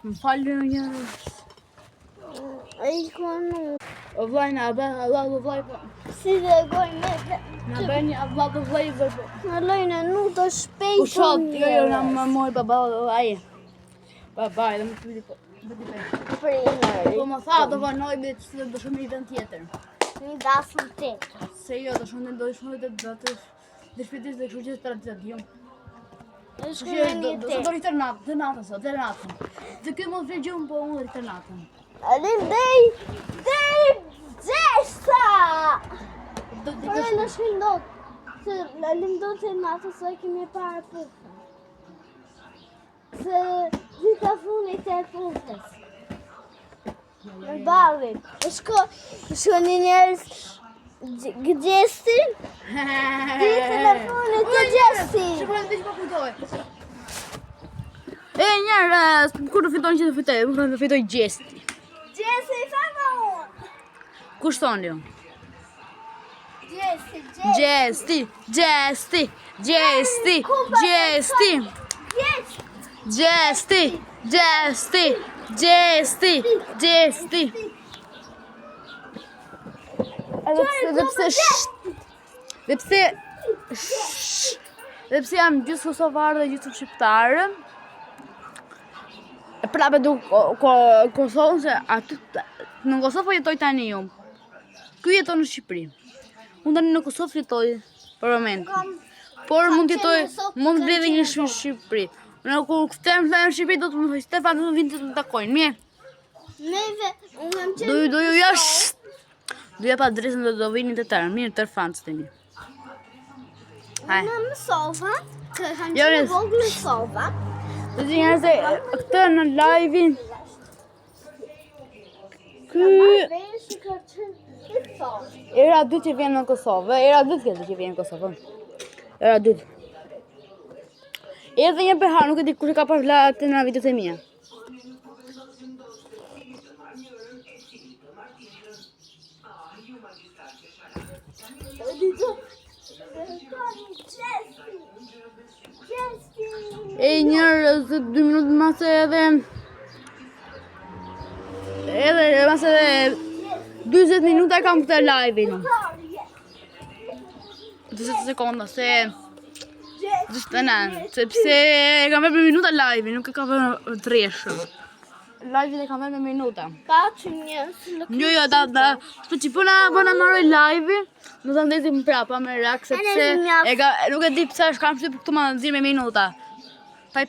Më falë një... Ai konu. O vlaj në abë, Allah dhe vlaj po. Si dhe goj me... Në bë një Allah dhe vlaj dhe po. Në lojnë nu të shpejtë. Kushat, jo, në më moj baba dhe aje. Baba, edhe më të piti po. Po më tha, do vanoj me që do shumë një vend tjetër. Një dasëm tjetër. Se jo, do shumë të shpjetis dhe kështu që të traditat jo. Në shkënë një Do tjetër. rritër natën sot, dhe natën. Dhe këtë më të gjumë, po unë rritër natën. Alim dhej gjeshta! Do Por e në shkënë do të alim do të natë se kemi parë pufe. Se dita funit e pufes. Në balit. Shko një njerës gjestin. Ditën e funit të gjestin. Shqipërën të që pa kujtoj. E njerë, kur të fitojnë që të fitoj, më të fitoj gjesti. Gjesti, fama unë. Kush thonë jo? Gjesti. Gjesti, gjesti, gjesti, gjesti, gjesti, gjesti, gjesti, gjesti. Dhe pse jam gjithë kosovarë dhe gjithë shqiptarë, e prapë du Kosovën se aty në Kosovë jetoj tani ju. Ky jeton në Shqipëri. Unë tani në Kosovë jetoj për moment. Por mund të jetoj, mund të blej një Shqipëri. Në kur kthehem në Shqipëri do të më thoj Stefan do të vinë të takojnë. Mirë. Neve, unë jam qenë... Do ju jash. Do jap adresën dhe do vini të tërë. Mirë, tërë fancë të një. Haj. Unë më sova, që kam Jo, qenë nes. vogël sova. Dhe të njerë se këtë në live-in Veshë ka qenë sova. era dytë që vjen në Kosovë, era dytë që vjen në Kosovë. Era dytë. Edhe një behar, nuk e di kush e ka parë atë në videot e mia. E njerëz 2 minutë mas edhe mas edhe 20 minuta kam këtë live-in. 20 sekonda se gjithë sepse e kam vërë me minuta live-in, nuk e kam vërë treshë. Live-in e kam vërë me minuta. Pa që njës Jo, s'po që po na marroj live-in, do ta ndesim prapa me rak sepse nuk e di pse është kam shtyp këtu ma nxirr me minuta. Ta